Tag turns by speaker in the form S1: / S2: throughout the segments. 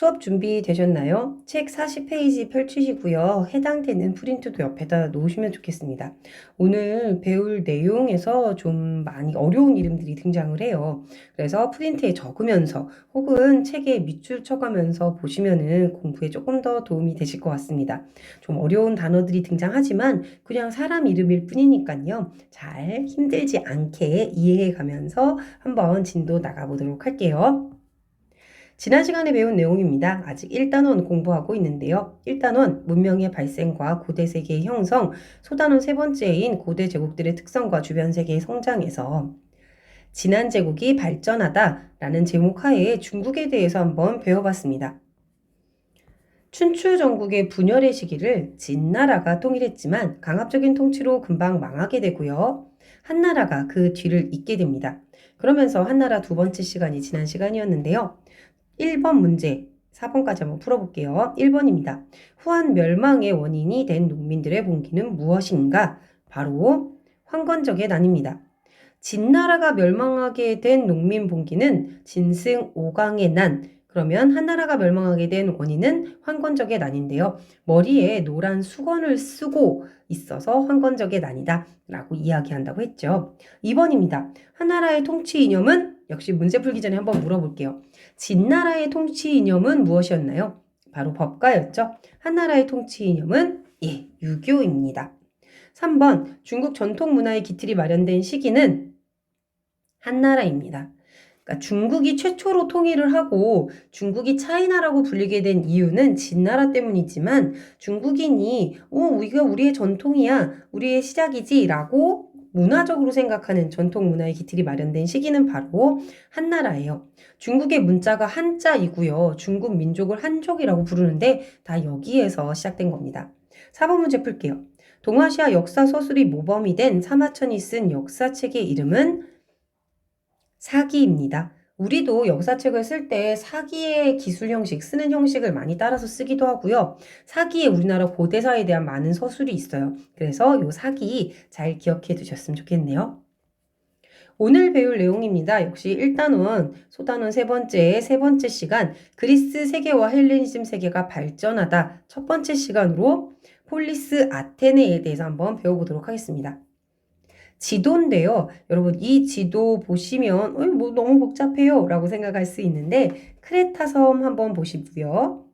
S1: 수업 준비되셨나요? 책 40페이지 펼치시고요. 해당되는 프린트도 옆에다 놓으시면 좋겠습니다. 오늘 배울 내용에서 좀 많이 어려운 이름들이 등장을 해요. 그래서 프린트에 적으면서 혹은 책에 밑줄 쳐가면서 보시면은 공부에 조금 더 도움이 되실 것 같습니다. 좀 어려운 단어들이 등장하지만 그냥 사람 이름일 뿐이니까요. 잘 힘들지 않게 이해해 가면서 한번 진도 나가보도록 할게요. 지난 시간에 배운 내용입니다. 아직 1단원 공부하고 있는데요. 1단원 문명의 발생과 고대 세계의 형성, 소단원 세 번째인 고대 제국들의 특성과 주변 세계의 성장에서 지난 제국이 발전하다라는 제목 하에 중국에 대해서 한번 배워봤습니다. 춘추 전국의 분열의 시기를 진나라가 통일했지만 강압적인 통치로 금방 망하게 되고요. 한나라가 그 뒤를 잇게 됩니다. 그러면서 한나라 두 번째 시간이 지난 시간이었는데요. 1번 문제, 4번까지 한번 풀어볼게요. 1번입니다. 후한 멸망의 원인이 된 농민들의 봉기는 무엇인가? 바로 황건적의 난입니다. 진나라가 멸망하게 된 농민 봉기는 진승 5강의 난, 그러면 한나라가 멸망하게 된 원인은 황건적의 난인데요. 머리에 노란 수건을 쓰고 있어서 황건적의 난이다 라고 이야기한다고 했죠. 2번입니다. 한나라의 통치 이념은 역시 문제 풀기 전에 한번 물어볼게요. 진나라의 통치 이념은 무엇이었나요? 바로 법가였죠. 한나라의 통치 이념은 유교입니다. 3번 중국 전통 문화의 기틀이 마련된 시기는 한나라입니다. 그러니까 중국이 최초로 통일을 하고 중국이 차이나라고 불리게 된 이유는 진나라 때문이지만 중국인이 이거 우리의 전통이야, 우리의 시작이지 라고 문화적으로 생각하는 전통 문화의 기틀이 마련된 시기는 바로 한나라예요. 중국의 문자가 한자이고요. 중국 민족을 한족이라고 부르는데 다 여기에서 시작된 겁니다. 4번 문제 풀게요. 동아시아 역사 서술이 모범이 된 사마천이 쓴 역사책의 이름은 사기입니다. 우리도 역사책을 쓸 때 사기의 기술 형식, 쓰는 형식을 많이 따라서 쓰기도 하고요. 사기에 우리나라 고대사에 대한 많은 서술이 있어요. 그래서 요 사기 잘 기억해 두셨으면 좋겠네요. 오늘 배울 내용입니다. 역시 1단원, 소단원 세 번째 시간, 그리스 세계와 헬레니즘 세계가 발전하다 첫 번째 시간으로 폴리스 아테네에 대해서 한번 배워보도록 하겠습니다. 지도인데요. 여러분 이 지도 보시면 뭐 너무 복잡해요 라고 생각할 수 있는데 크레타섬 한번 보시고요.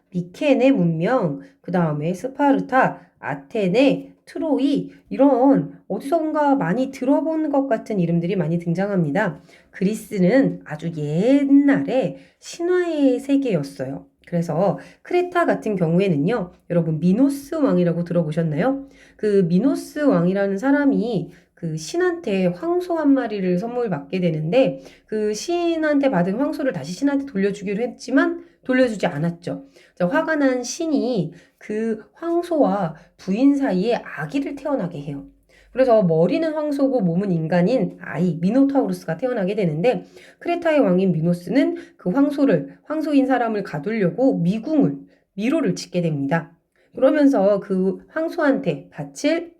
S1: 미케네 문명, 그 다음에 스파르타, 아테네, 트로이 이런 어디선가 많이 들어본 것 같은 이름들이 많이 등장합니다. 그리스는 아주 옛날에 신화의 세계였어요. 그래서 크레타 같은 경우에는요. 여러분 미노스 왕이라고 들어보셨나요? 그 미노스 왕이라는 사람이 그 신한테 황소 한 마리를 선물 받게 되는데 그 신한테 받은 황소를 다시 신한테 돌려주기로 했지만 돌려주지 않았죠. 화가 난 신이 그 황소와 부인 사이에 아기를 태어나게 해요. 그래서 머리는 황소고 몸은 인간인 아이 미노타우루스가 태어나게 되는데 크레타의 왕인 미노스는 그 황소인 사람을 가두려고 미로를 짓게 됩니다. 그러면서 그 황소한테 바칠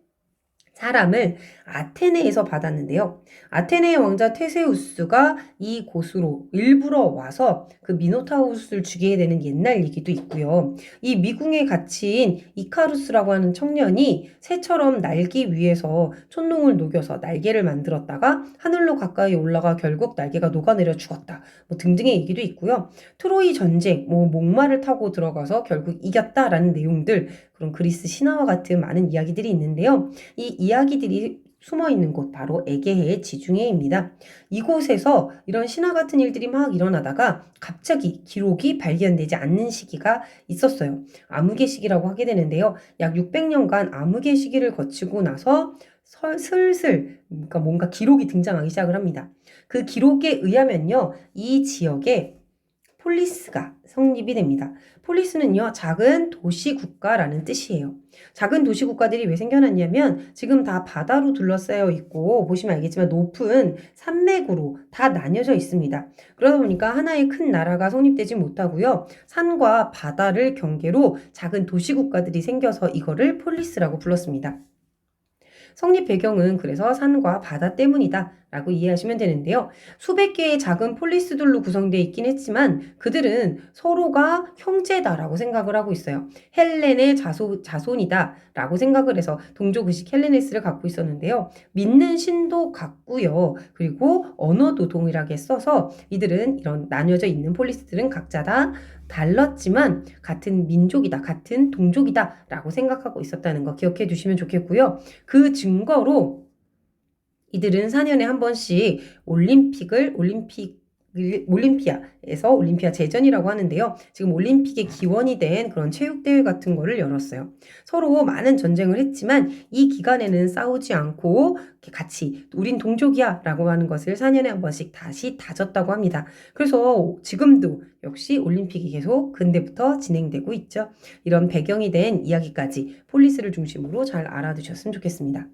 S1: 사람을 아테네에서 받았는데요. 아테네의 왕자 테세우스가 이 곳으로 일부러 와서 그 미노타우루스를 죽이게 되는 옛날 얘기도 있고요. 이 미궁에 갇힌 이카루스라고 하는 청년이 새처럼 날기 위해서 촛농을 녹여서 날개를 만들었다가 하늘로 가까이 올라가 결국 날개가 녹아내려 죽었다. 뭐 등등의 얘기도 있고요. 트로이 전쟁, 목마를 타고 들어가서 결국 이겼다라는 내용들, 그런 그리스 신화와 같은 많은 이야기들이 있는데요. 이 이야기들이 숨어 있는 곳 바로 에게해의 지중해입니다. 이곳에서 이런 신화 같은 일들이 막 일어나다가 갑자기 기록이 발견되지 않는 시기가 있었어요. 암흑의 시기라고 하게 되는데요. 약 600년간 암흑의 시기를 거치고 나서 슬슬 그러니까 뭔가 기록이 등장하기 시작을 합니다. 그 기록에 의하면요. 이 지역에 폴리스가 성립이 됩니다. 폴리스는요, 작은 도시 국가라는 뜻이에요. 작은 도시 국가들이 왜 생겨났냐면 지금 다 바다로 둘러싸여 있고 보시면 알겠지만 높은 산맥으로 다 나뉘어져 있습니다. 그러다 보니까 하나의 큰 나라가 성립되지 못하고요. 산과 바다를 경계로 작은 도시 국가들이 생겨서 이거를 폴리스라고 불렀습니다. 성립 배경은 그래서 산과 바다 때문이다 라고 이해하시면 되는데요. 수백 개의 작은 폴리스들로 구성되어 있긴 했지만 그들은 서로가 형제다라고 생각을 하고 있어요. 헬렌의 자손이다 라고 생각을 해서 동족의식 헬레네스를 갖고 있었는데요. 믿는 신도 같고요. 그리고 언어도 동일하게 써서 이들은 이런 나뉘어져 있는 폴리스들은 각자 다 달랐지만 같은 민족이다, 같은 동족이다 라고 생각하고 있었다는 거 기억해 두시면 좋겠고요. 그 증거로 이들은 4년에 한 번씩 올림피아에서 올림피아 제전이라고 하는데요. 지금 올림픽의 기원이 된 그런 체육대회 같은 거를 열었어요. 서로 많은 전쟁을 했지만 이 기간에는 싸우지 않고 같이 우린 동족이야 라고 하는 것을 4년에 한 번씩 다시 다졌다고 합니다. 그래서 지금도 역시 올림픽이 계속 근대부터 진행되고 있죠. 이런 배경이 된 이야기까지 폴리스를 중심으로 잘 알아두셨으면 좋겠습니다.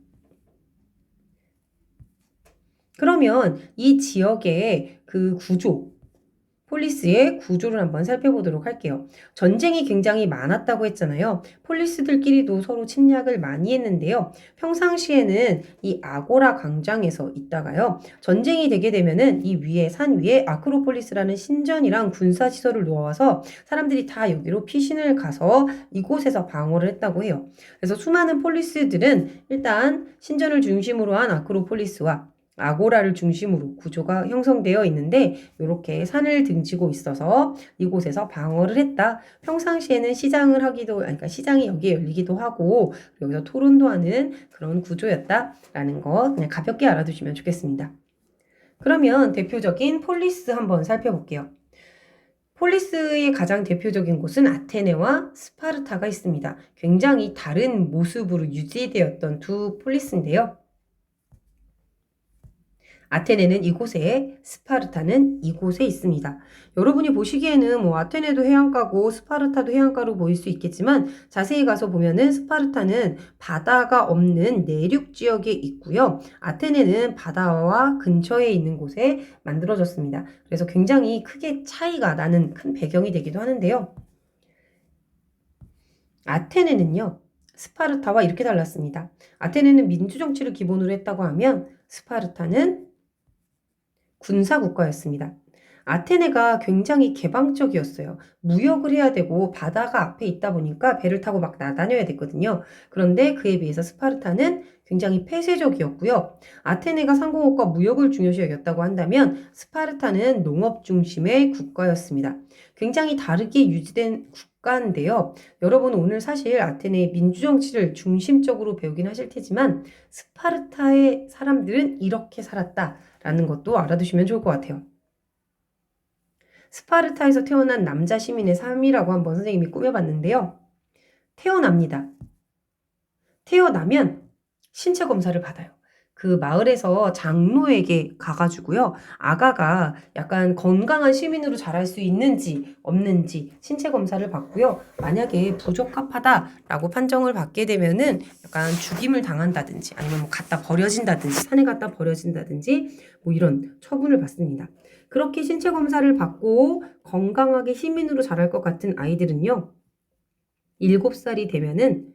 S1: 그러면 이 지역의 그 폴리스의 구조를 한번 살펴보도록 할게요. 전쟁이 굉장히 많았다고 했잖아요. 폴리스들끼리도 서로 침략을 많이 했는데요. 평상시에는 이 아고라 광장에서 있다가요. 전쟁이 되게 되면은 이 위에 산 위에 아크로폴리스라는 신전이랑 군사시설을 놓아서 사람들이 다 여기로 피신을 가서 이곳에서 방어를 했다고 해요. 그래서 수많은 폴리스들은 일단 신전을 중심으로 한 아크로폴리스와 아고라를 중심으로 구조가 형성되어 있는데 이렇게 산을 등지고 있어서 이곳에서 방어를 했다. 평상시에는 시장을 하기도, 그러니까 시장이 여기에 열리기도 하고 여기서 토론도 하는 그런 구조였다라는 거 그냥 가볍게 알아두시면 좋겠습니다. 그러면 대표적인 폴리스 한번 살펴볼게요. 폴리스의 가장 대표적인 곳은 아테네와 스파르타가 있습니다. 굉장히 다른 모습으로 유지되었던 두 폴리스인데요. 아테네는 이곳에, 스파르타는 이곳에 있습니다. 여러분이 보시기에는 뭐 아테네도 해안가고 스파르타도 해안가로 보일 수 있겠지만 자세히 가서 보면은 스파르타는 바다가 없는 내륙 지역에 있고요. 아테네는 바다와 근처에 있는 곳에 만들어졌습니다. 그래서 굉장히 크게 차이가 나는 큰 배경이 되기도 하는데요. 아테네는요, 스파르타와 이렇게 달랐습니다. 아테네는 민주정치를 기본으로 했다고 하면 스파르타는 군사국가였습니다. 아테네가 굉장히 개방적이었어요. 무역을 해야 되고 바다가 앞에 있다 보니까 배를 타고 막 나다녀야 됐거든요. 그런데 그에 비해서 스파르타는 굉장히 폐쇄적이었고요. 아테네가 상공업과 무역을 중요시 여겼다고 한다면 스파르타는 농업 중심의 국가였습니다. 굉장히 다르게 유지된 국가인데요. 여러분 오늘 사실 아테네의 민주정치를 중심적으로 배우긴 하실 테지만 스파르타의 사람들은 이렇게 살았다라는 것도 알아두시면 좋을 것 같아요. 스파르타에서 태어난 남자 시민의 삶이라고 한번 선생님이 꾸며봤는데요. 태어납니다. 태어나면 신체 검사를 받아요. 그 마을에서 장로에게 가가지고요. 아가가 약간 건강한 시민으로 자랄 수 있는지 없는지 신체 검사를 받고요. 만약에 부적합하다라고 판정을 받게 되면은 약간 죽임을 당한다든지 아니면 뭐 갖다 버려진다든지 산에 갖다 버려진다든지 뭐 이런 처분을 받습니다. 그렇게 신체 검사를 받고 건강하게 시민으로 자랄 것 같은 아이들은요. 7살이 되면은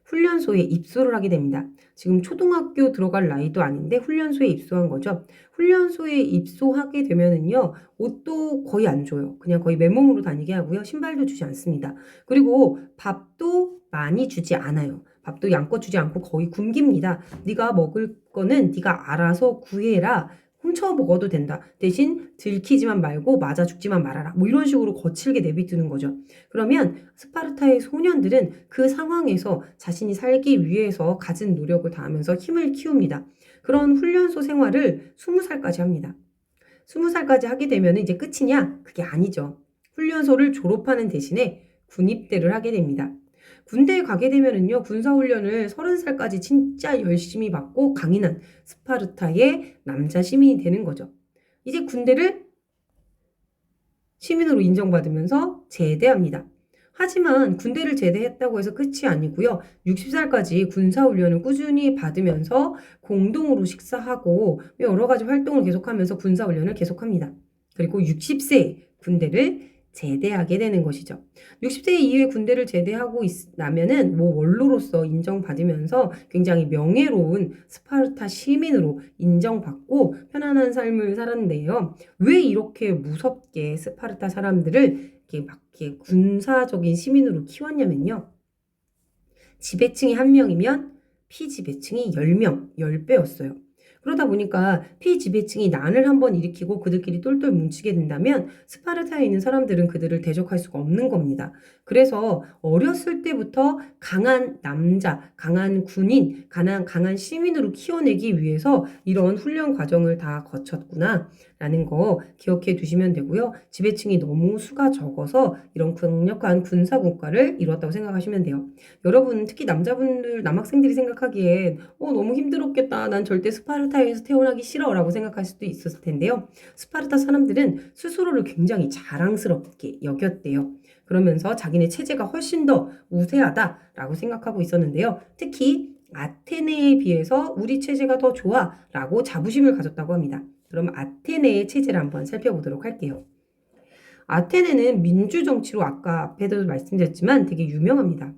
S1: 훈련소에 입소를 하게 됩니다. 지금 초등학교 들어갈 나이도 아닌데 훈련소에 입소한 거죠. 훈련소에 입소하게 되면은요, 옷도 거의 안 줘요. 그냥 거의 맨몸으로 다니게 하고요. 신발도 주지 않습니다. 그리고 밥도 많이 주지 않아요. 밥도 양껏 주지 않고 거의 굶깁니다. 네가 먹을 거는 네가 알아서 구해라. 훔쳐 먹어도 된다. 대신 들키지만 말고 맞아 죽지만 말아라. 뭐 이런 식으로 거칠게 내비두는 거죠. 그러면 스파르타의 소년들은 그 상황에서 자신이 살기 위해서 갖은 노력을 다하면서 힘을 키웁니다. 그런 훈련소 생활을 20살까지 합니다. 20살까지 하게 되면 이제 끝이냐? 그게 아니죠. 훈련소를 졸업하는 대신에 군입대를 하게 됩니다. 군대에 가게 되면은요, 군사훈련을 30살까지 진짜 열심히 받고 강인한 스파르타의 남자 시민이 되는 거죠. 이제 군대를 시민으로 인정받으면서 제대합니다. 하지만 군대를 제대했다고 해서 끝이 아니고요. 60살까지 군사훈련을 꾸준히 받으면서 공동으로 식사하고 여러 가지 활동을 계속하면서 군사훈련을 계속합니다. 그리고 60세 군대를 제대하게 되는 것이죠. 60세 이후에 군대를 제대하고 나면은 뭐 원로로서 인정받으면서 굉장히 명예로운 스파르타 시민으로 인정받고 편안한 삶을 살았는데요. 왜 이렇게 무섭게 스파르타 사람들을 이렇게 막 이렇게 군사적인 시민으로 키웠냐면요. 지배층이 1명이면 피지배층이 10명, 10배였어요. 그러다 보니까 피지배층이 난을 한번 일으키고 그들끼리 똘똘 뭉치게 된다면 스파르타에 있는 사람들은 그들을 대적할 수가 없는 겁니다. 그래서 어렸을 때부터 강한 남자, 강한 군인, 강한 시민으로 키워내기 위해서 이런 훈련 과정을 다 거쳤구나 라는 거 기억해 두시면 되고요. 지배층이 너무 수가 적어서 이런 강력한 군사국가를 이뤘다고 생각하시면 돼요. 여러분 특히 남자분들 남학생들이 생각하기엔 너무 힘들었겠다. 난 절대 스파르타에서 태어나기 싫어라고 생각할 수도 있었을 텐데요. 스파르타 사람들은 스스로를 굉장히 자랑스럽게 여겼대요. 그러면서 자기네 체제가 훨씬 더 우세하다라고 생각하고 있었는데요. 특히 아테네에 비해서 우리 체제가 더 좋아라고 자부심을 가졌다고 합니다. 그럼 아테네의 체제를 한번 살펴보도록 할게요. 아테네는 민주정치로 아까 앞에도 말씀드렸지만 되게 유명합니다.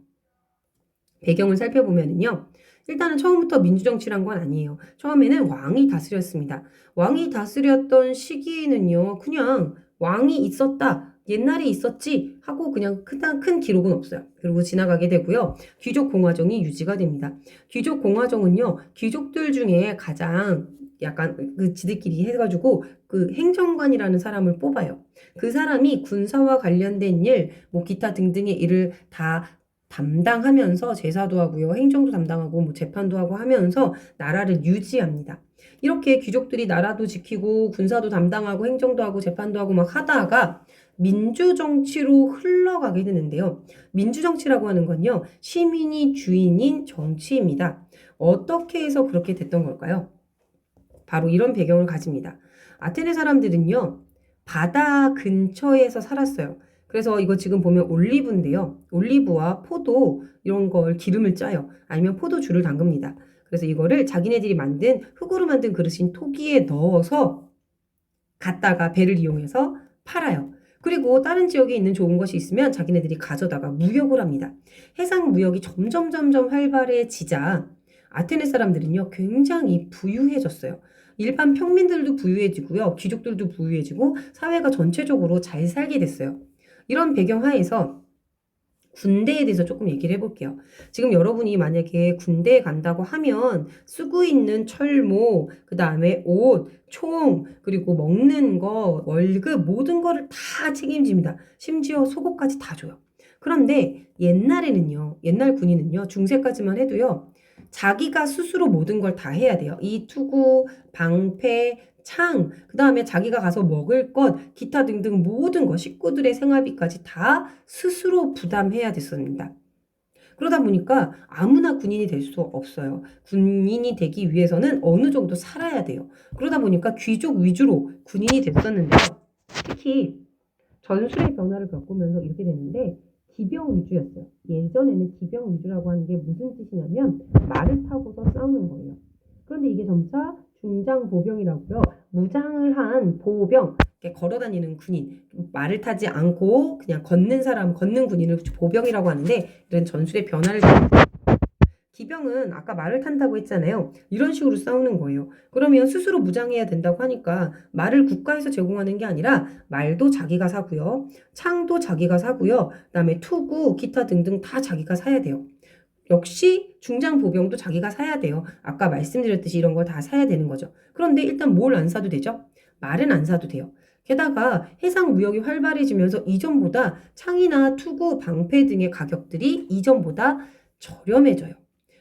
S1: 배경을 살펴보면요. 일단은 처음부터 민주정치란 건 아니에요. 처음에는 왕이 다스렸습니다. 왕이 다스렸던 시기에는요. 그냥 왕이 있었다. 옛날에 있었지 하고 그냥 큰 기록은 없어요. 그리고 지나가게 되고요. 귀족 공화정이 유지가 됩니다. 귀족 공화정은요. 귀족들 중에 가장 약간 그 지들끼리 해가지고 그 행정관이라는 사람을 뽑아요. 그 사람이 군사와 관련된 일, 뭐 기타 등등의 일을 다 담당하면서 제사도 하고요. 행정도 담당하고 뭐 재판도 하고 하면서 나라를 유지합니다. 이렇게 귀족들이 나라도 지키고 군사도 담당하고 행정도 하고 재판도 하고 막 하다가 민주정치로 흘러가게 되는데요. 민주정치라고 하는 건요. 시민이 주인인 정치입니다. 어떻게 해서 그렇게 됐던 걸까요? 바로 이런 배경을 가집니다. 아테네 사람들은요. 바다 근처에서 살았어요. 그래서 이거 지금 보면 올리브인데요. 올리브와 포도 이런 걸 기름을 짜요. 아니면 포도주를 담급니다. 그래서 이거를 자기네들이 만든 흙으로 만든 그릇인 토기에 넣어서 갖다가 배를 이용해서 팔아요. 그리고 다른 지역에 있는 좋은 것이 있으면 자기네들이 가져다가 무역을 합니다. 해상 무역이 점점 활발해지자 아테네 사람들은요 굉장히 부유해졌어요. 일반 평민들도 부유해지고요. 귀족들도 부유해지고 사회가 전체적으로 잘 살게 됐어요. 이런 배경 하에서 군대에 대해서 조금 얘기를 해볼게요. 지금 여러분이 만약에 군대에 간다고 하면 쓰고 있는 철모, 그 다음에 옷, 총, 그리고 먹는 거, 월급 모든 거를 다 책임집니다. 심지어 속옷까지 다 줘요. 그런데 옛날에는요, 옛날 군인은요, 중세까지만 해도요, 자기가 스스로 모든 걸 다 해야 돼요. 이 투구, 방패, 창, 그 다음에 자기가 가서 먹을 것, 기타 등등 모든 것, 식구들의 생활비까지 다 스스로 부담해야 됐습니다. 그러다 보니까 아무나 군인이 될 수 없어요. 군인이 되기 위해서는 어느 정도 살아야 돼요. 그러다 보니까 귀족 위주로 군인이 됐었는데요. 특히 전술의 변화를 겪으면서 이렇게 됐는데 기병 위주였어요. 예전에는 기병 위주라고 하는 게 무슨 뜻이냐면 말을 타고서 싸우는 거예요. 그런데 이게 점차 중장 보병이라고요. 무장을 한 보병, 걸어다니는 군인, 말을 타지 않고 그냥 걷는 군인을 보병이라고 하는데 이런 전술의 변화를 기병은 아까 말을 탄다고 했잖아요. 이런 식으로 싸우는 거예요. 그러면 스스로 무장해야 된다고 하니까 말을 국가에서 제공하는 게 아니라 말도 자기가 사고요. 창도 자기가 사고요. 그다음에 투구, 기타 등등 다 자기가 사야 돼요. 역시 중장 보병도 자기가 사야 돼요. 아까 말씀드렸듯이 이런 걸 다 사야 되는 거죠. 그런데 일단 뭘 안 사도 되죠? 말은 안 사도 돼요. 게다가 해상 무역이 활발해지면서 이전보다 창이나 투구, 방패 등의 가격들이 이전보다 저렴해져요.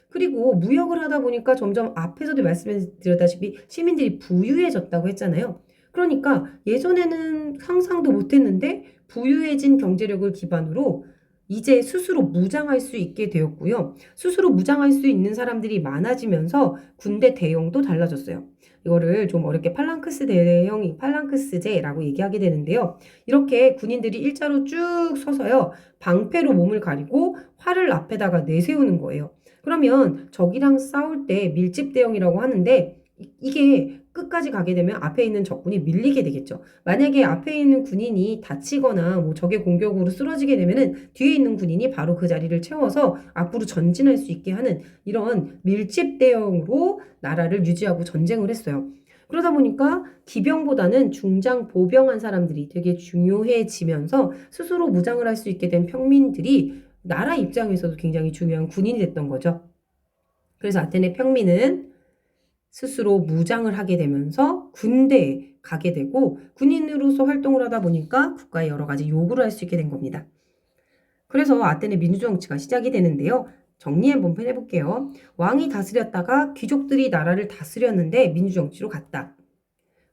S1: 그리고 무역을 하다 보니까 점점 앞에서도 말씀드렸다시피 시민들이 부유해졌다고 했잖아요. 그러니까 예전에는 상상도 못했는데 부유해진 경제력을 기반으로 이제 스스로 무장할 수 있게 되었고요. 스스로 무장할 수 있는 사람들이 많아지면서 군대 대용도 달라졌어요. 이거를 좀 어렵게 팔랑크스제라고 얘기하게 되는데요. 이렇게 군인들이 일자로 쭉 서서요. 방패로 몸을 가리고 활을 앞에다가 내세우는 거예요. 그러면 적이랑 싸울 때 밀집 대응이라고 하는데 이게 끝까지 가게 되면 앞에 있는 적군이 밀리게 되겠죠. 만약에 앞에 있는 군인이 다치거나 뭐 적의 공격으로 쓰러지게 되면은 뒤에 있는 군인이 바로 그 자리를 채워서 앞으로 전진할 수 있게 하는 이런 밀집 대응으로 나라를 유지하고 전쟁을 했어요. 그러다 보니까 기병보다는 중장 보병한 사람들이 되게 중요해지면서 스스로 무장을 할 수 있게 된 평민들이 나라 입장에서도 굉장히 중요한 군인이 됐던 거죠. 그래서 아테네 평민은 스스로 무장을 하게 되면서 군대에 가게 되고 군인으로서 활동을 하다 보니까 국가에 여러 가지 요구를 할 수 있게 된 겁니다. 그래서 아테네 민주정치가 시작이 되는데요. 정리 한번 해볼게요. 왕이 다스렸다가 귀족들이 나라를 다스렸는데 민주정치로 갔다.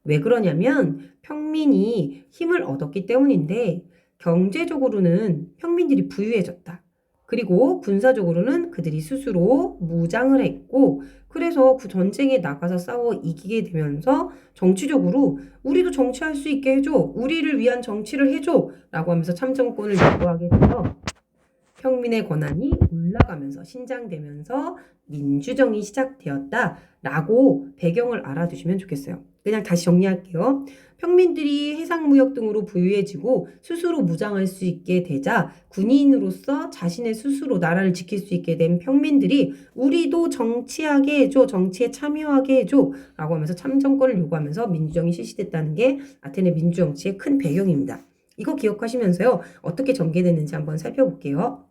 S1: 왜 그러냐면 평민이 힘을 얻었기 때문인데 경제적으로는 평민들이 부유해졌다. 그리고 군사적으로는 그들이 스스로 무장을 했고 그래서 그 전쟁에 나가서 싸워 이기게 되면서 정치적으로 우리도 정치할 수 있게 해줘. 우리를 위한 정치를 해줘. 라고 하면서 참정권을 요구하게 돼서 평민의 권한이 올라가면서 신장되면서 민주정이 시작되었다라고 배경을 알아두시면 좋겠어요. 그냥 다시 정리할게요. 평민들이 해상무역 등으로 부유해지고 스스로 무장할 수 있게 되자 군인으로서 자신의 스스로 나라를 지킬 수 있게 된 평민들이 우리도 정치하게 해줘, 정치에 참여하게 해줘 라고 하면서 참정권을 요구하면서 민주정이 실시됐다는 게 아테네 민주정치의 큰 배경입니다. 이거 기억하시면서요. 어떻게 전개됐는지 한번 살펴볼게요.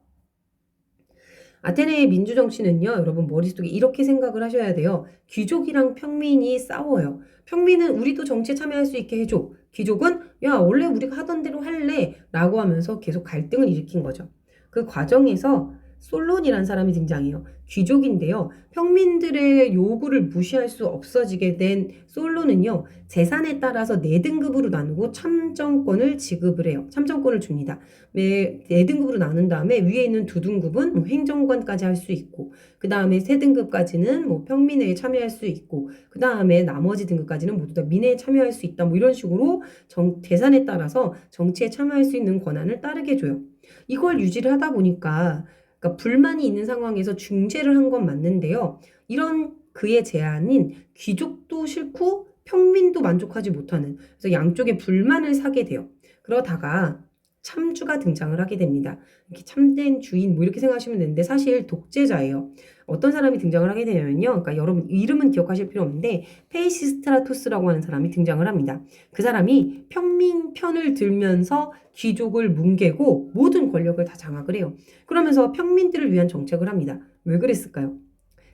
S1: 아테네의 민주정치는요, 여러분 머릿속에 이렇게 생각을 하셔야 돼요. 귀족이랑 평민이 싸워요. 평민은 우리도 정치에 참여할 수 있게 해줘. 귀족은 야, 원래 우리가 하던 대로 할래. 라고 하면서 계속 갈등을 일으킨 거죠. 그 과정에서 솔론이라는 사람이 등장해요. 귀족인데요. 평민들의 요구를 무시할 수 없어지게 된 솔론은요. 재산에 따라서 4등급으로 나누고 참정권을 지급을 해요. 참정권을 줍니다. 4등급으로 나눈 다음에 위에 있는 2등급은 뭐 행정관까지 할 수 있고 그 다음에 3등급까지는 뭐 평민회에 참여할 수 있고 그 다음에 나머지 등급까지는 모두 다 민회에 참여할 수 있다. 뭐 이런 식으로 재산에 따라서 정치에 참여할 수 있는 권한을 따르게 줘요. 이걸 유지를 하다 보니까 그러니까 불만이 있는 상황에서 중재를 한 건 맞는데요. 이런 그의 제안인 귀족도 싫고 평민도 만족하지 못하는 그래서 양쪽에 불만을 사게 돼요. 그러다가 참주가 등장을 하게 됩니다. 이렇게 참된 주인 뭐 이렇게 생각하시면 되는데 사실 독재자예요. 어떤 사람이 등장을 하게 되냐면요. 그러니까 여러분 이름은 기억하실 필요 없는데 페이시스트라토스라고 하는 사람이 등장을 합니다. 그 사람이 평민 편을 들면서 귀족을 뭉개고 모든 권력을 다 장악을 해요. 그러면서 평민들을 위한 정책을 합니다. 왜 그랬을까요?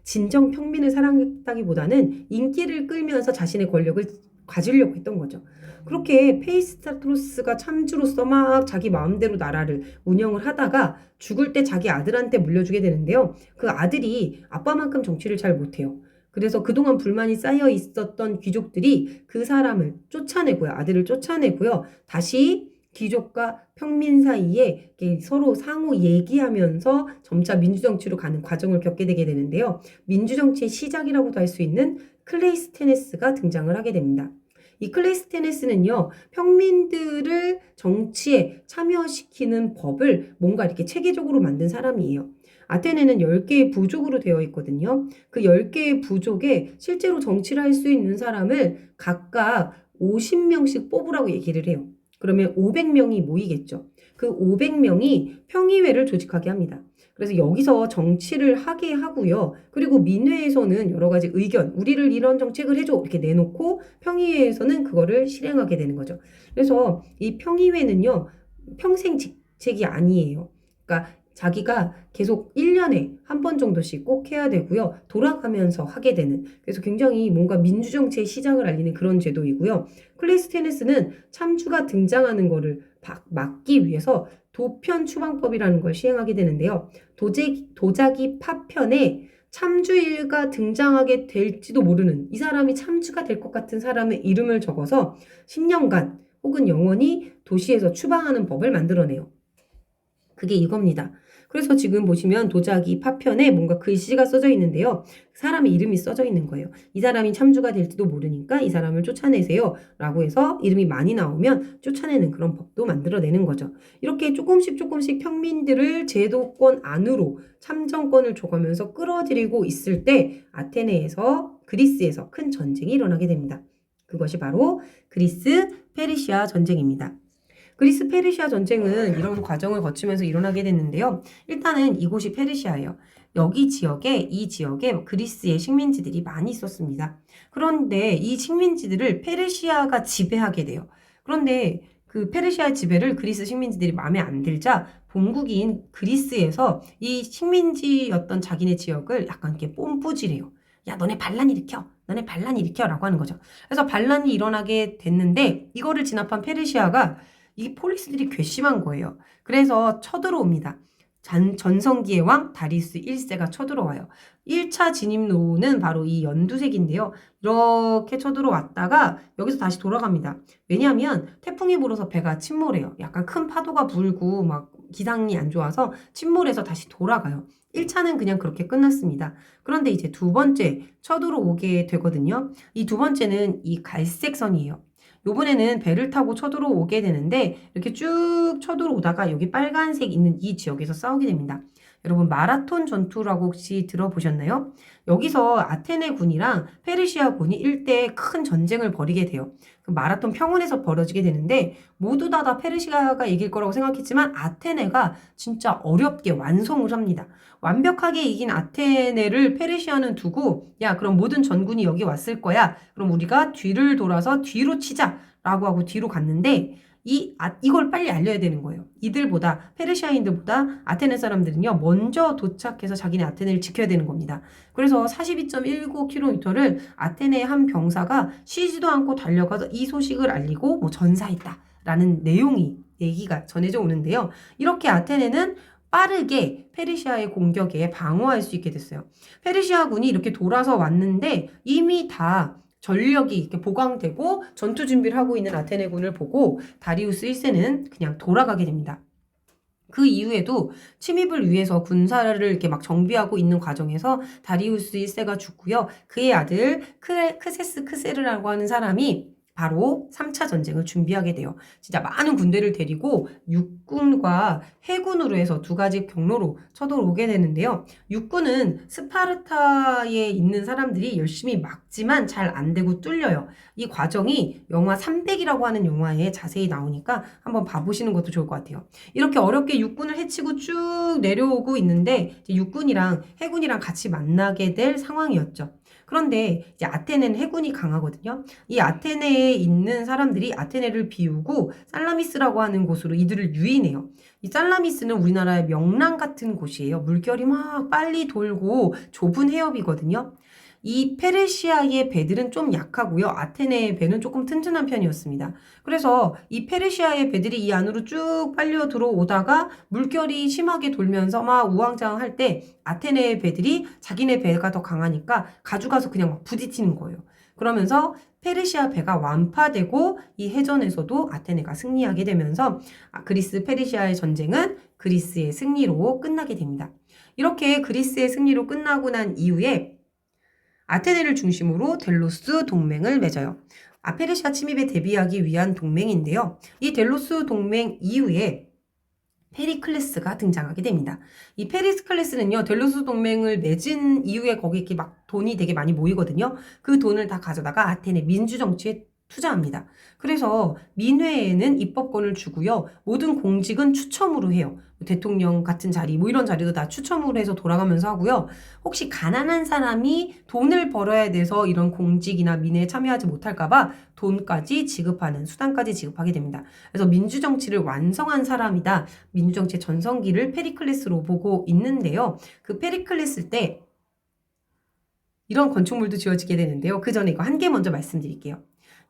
S1: 진정 평민을 사랑했다기보다는 인기를 끌면서 자신의 권력을 가지려고 했던 거죠. 그렇게 페이스타트로스가 참주로서 막 자기 마음대로 나라를 운영을 하다가 죽을 때 자기 아들한테 물려주게 되는데요. 그 아들이 아빠만큼 정치를 잘 못해요. 그래서 그동안 불만이 쌓여 있었던 귀족들이 그 사람을 쫓아내고요. 아들을 쫓아내고요. 다시 귀족과 평민 사이에 서로 상호 얘기하면서 점차 민주정치로 가는 과정을 겪게 되게 되는데요. 민주정치의 시작이라고도 할 수 있는 클레이스테네스가 등장을 하게 됩니다. 이 클레이스테네스는요, 평민들을 정치에 참여시키는 법을 뭔가 이렇게 체계적으로 만든 사람이에요. 아테네는 10개의 부족으로 되어 있거든요. 그 10개의 부족에 실제로 정치를 할 수 있는 사람을 각각 50명씩 뽑으라고 얘기를 해요. 그러면 500명이 모이겠죠. 그 500명이 평의회를 조직하게 합니다. 그래서 여기서 정치를 하게 하고요. 그리고 민회에서는 여러 가지 의견, 우리를 이런 정책을 해줘 이렇게 내놓고 평의회에서는 그거를 실행하게 되는 거죠. 그래서 이 평의회는요. 평생 직책이 아니에요. 그러니까 자기가 계속 1년에 한 번 정도씩 꼭 해야 되고요. 돌아가면서 하게 되는. 그래서 굉장히 뭔가 민주정치의 시작을 알리는 그런 제도이고요. 클레이스테네스는 참주가 등장하는 거를 막기 위해서 도편 추방법이라는 걸 시행하게 되는데요. 도자기 파편에 참주일가 등장하게 될지도 모르는 이 사람이 참주가 될 것 같은 사람의 이름을 적어서 10년간 혹은 영원히 도시에서 추방하는 법을 만들어내요. 그게 이겁니다. 그래서 지금 보시면 도자기 파편에 뭔가 글씨가 써져 있는데요. 사람의 이름이 써져 있는 거예요. 이 사람이 참주가 될지도 모르니까 이 사람을 쫓아내세요. 라고 해서 이름이 많이 나오면 쫓아내는 그런 법도 만들어내는 거죠. 이렇게 조금씩 평민들을 제도권 안으로 참정권을 줘가면서 끌어들이고 있을 때 아테네에서 그리스에서 큰 전쟁이 일어나게 됩니다. 그것이 바로 그리스 페르시아 전쟁입니다. 그리스 페르시아 전쟁은 이런 과정을 거치면서 일어나게 됐는데요. 일단은 이곳이 페르시아예요. 이 지역에 그리스의 식민지들이 많이 있었습니다. 그런데 이 식민지들을 페르시아가 지배하게 돼요. 그런데 그 페르시아 지배를 그리스 식민지들이 마음에 안 들자 본국인 그리스에서 이 식민지였던 자기네 지역을 약간 이렇게 뽐뿌지래요. 야, 너네 반란 일으켜. 너네 반란 일으켜. 라고 하는 거죠. 그래서 반란이 일어나게 됐는데 이거를 진압한 페르시아가 이 폴리스들이 괘씸한 거예요. 그래서 쳐들어옵니다. 전성기의 왕 다리우스 1세가 쳐들어와요. 1차 진입로는 바로 이 연두색인데요. 이렇게 쳐들어왔다가 여기서 다시 돌아갑니다. 왜냐하면 태풍이 불어서 배가 침몰해요. 약간 큰 파도가 불고 막 기상이 안 좋아서 침몰해서 다시 돌아가요. 1차는 그냥 그렇게 끝났습니다. 그런데 이제 두 번째 쳐들어오게 되거든요. 이 두 번째는 이 갈색 선이에요. 요번에는 배를 타고 쳐들어오게 되는데 이렇게 쭉 쳐들어오다가 여기 빨간색 있는 이 지역에서 싸우게 됩니다. 여러분 마라톤 전투라고 혹시 들어보셨나요? 여기서 아테네 군이랑 페르시아 군이 일대 큰 전쟁을 벌이게 돼요. 그 마라톤 평원에서 벌어지게 되는데 모두 다 페르시아가 이길 거라고 생각했지만 아테네가 진짜 어렵게 완성을 합니다. 완벽하게 이긴 아테네를 페르시아는 두고 야 그럼 모든 전군이 여기 왔을 거야. 그럼 우리가 뒤를 돌아서 뒤로 치자 라고 하고 뒤로 갔는데 이걸 빨리 알려야 되는 거예요. 이들보다 페르시아인들보다 아테네 사람들은요 먼저 도착해서 자기네 아테네를 지켜야 되는 겁니다. 그래서 42.19km를 아테네의 한 병사가 쉬지도 않고 달려가서 이 소식을 알리고 뭐 전사했다 라는 얘기가 전해져 오는데요. 이렇게 아테네는 빠르게 페르시아의 공격에 방어할 수 있게 됐어요. 페르시아군이 이렇게 돌아서 왔는데 이미 다 전력이 이렇게 보강되고 전투 준비를 하고 있는 아테네군을 보고 다리우스 1세는 그냥 돌아가게 됩니다. 그 이후에도 침입을 위해서 군사를 이렇게 막 정비하고 있는 과정에서 다리우스 1세가 죽고요. 그의 아들 크세스 크세르라고 하는 사람이 바로 3차 전쟁을 준비하게 돼요. 진짜 많은 군대를 데리고 육군과 해군으로 해서 두 가지 경로로 쳐들어오게 되는데요. 육군은 스파르타에 있는 사람들이 열심히 막지만 잘 안 되고 뚫려요. 이 과정이 영화 300이라고 하는 영화에 자세히 나오니까 한번 봐보시는 것도 좋을 것 같아요. 이렇게 어렵게 육군을 해치고 쭉 내려오고 있는데 육군이랑 해군이랑 같이 만나게 될 상황이었죠. 그런데 이제 아테네는 해군이 강하거든요. 이 아테네에 있는 사람들이 아테네를 비우고 살라미스라고 하는 곳으로 이들을 유인해요. 이 살라미스는 우리나라의 명랑 같은 곳이에요. 물결이 막 빨리 돌고 좁은 해협이거든요. 이 페르시아의 배들은 좀 약하고요. 아테네의 배는 조금 튼튼한 편이었습니다. 그래서 이 페르시아의 배들이 이 안으로 쭉 빨려 들어오다가 물결이 심하게 돌면서 막 우왕좌왕할 때 아테네의 배들이 자기네 배가 더 강하니까 가져가서 그냥 막 부딪히는 거예요. 그러면서 페르시아 배가 완파되고 이 해전에서도 아테네가 승리하게 되면서 그리스 페르시아의 전쟁은 그리스의 승리로 끝나게 됩니다. 이렇게 그리스의 승리로 끝나고 난 이후에 아테네를 중심으로 델로스 동맹을 맺어요. 페르시아 침입에 대비하기 위한 동맹인데요. 이 델로스 동맹 이후에 페리클레스가 등장하게 됩니다. 이 페리클레스는요, 델로스 동맹을 맺은 이후에 거기 이렇게 막 돈이 되게 많이 모이거든요. 그 돈을 다 가져다가 아테네 민주정치에 투자합니다. 그래서 민회에는 입법권을 주고요. 모든 공직은 추첨으로 해요. 대통령 같은 자리, 뭐 이런 자리도 다 추첨으로 해서 돌아가면서 하고요. 혹시 가난한 사람이 돈을 벌어야 돼서 이런 공직이나 민회에 참여하지 못할까봐 돈까지 지급하는, 수단까지 지급하게 됩니다. 그래서 민주정치를 완성한 사람이다. 민주정치의 전성기를 페리클레스로 보고 있는데요. 그 페리클레스 때 이런 건축물도 지어지게 되는데요. 그 전에 이거 한 개 먼저 말씀드릴게요.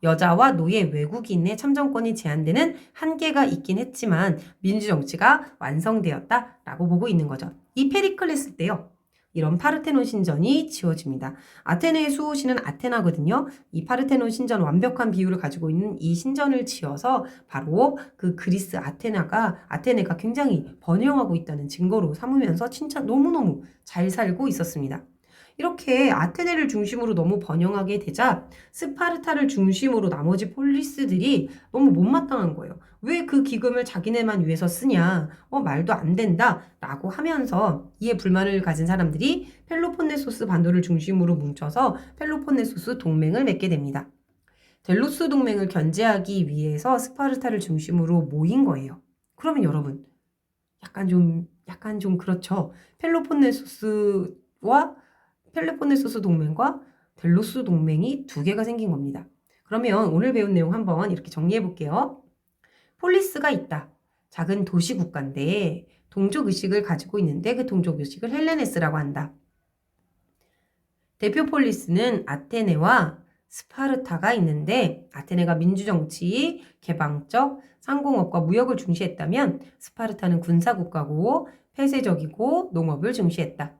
S1: 여자와 노예 외국인의 참정권이 제한되는 한계가 있긴 했지만 민주정치가 완성되었다라고 보고 있는 거죠. 이 페리클레스 때요. 이런 파르테논 신전이 지어집니다. 아테네의 수호신은 아테나거든요. 이 파르테논 신전 완벽한 비율을 가지고 있는 이 신전을 지어서 바로 그 그리스 아테네가 굉장히 번영하고 있다는 증거로 삼으면서 진짜 너무너무 잘 살고 있었습니다. 이렇게 아테네를 중심으로 너무 번영하게 되자 스파르타를 중심으로 나머지 폴리스들이 너무 못마땅한 거예요. 왜 그 기금을 자기네만 위해서 쓰냐? 말도 안 된다. 라고 하면서 이에 불만을 가진 사람들이 펠로폰네소스 반도를 중심으로 뭉쳐서 펠로폰네소스 동맹을 맺게 됩니다. 델로스 동맹을 견제하기 위해서 스파르타를 중심으로 모인 거예요. 그러면 여러분, 약간 좀 그렇죠. 펠로폰네소스 동맹과 델로스 동맹이 두 개가 생긴 겁니다. 그러면 오늘 배운 내용 한번 이렇게 정리해 볼게요. 폴리스가 있다. 작은 도시 국가인데 동족 의식을 가지고 있는데 그 동족 의식을 헬레네스라고 한다. 대표 폴리스는 아테네와 스파르타가 있는데 아테네가 민주정치, 개방적, 상공업과 무역을 중시했다면 스파르타는 군사국가고 폐쇄적이고 농업을 중시했다.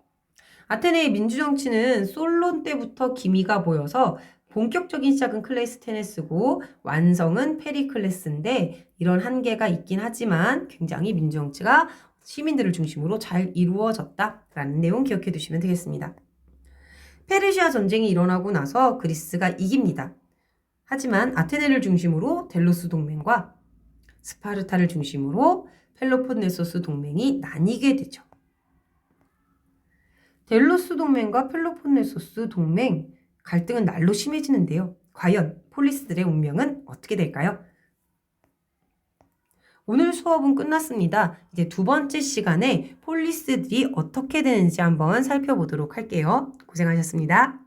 S1: 아테네의 민주정치는 솔론 때부터 기미가 보여서 본격적인 시작은 클레이스테네스고 완성은 페리클레스인데 이런 한계가 있긴 하지만 굉장히 민주정치가 시민들을 중심으로 잘 이루어졌다라는 내용 기억해 두시면 되겠습니다. 페르시아 전쟁이 일어나고 나서 그리스가 이깁니다. 하지만 아테네를 중심으로 델로스 동맹과 스파르타를 중심으로 펠로폰네소스 동맹이 나뉘게 되죠. 델로스 동맹과 펠로폰네소스 동맹 갈등은 날로 심해지는데요. 과연 폴리스들의 운명은 어떻게 될까요? 오늘 수업은 끝났습니다. 이제 두 번째 시간에 폴리스들이 어떻게 되는지 한번 살펴보도록 할게요. 고생하셨습니다.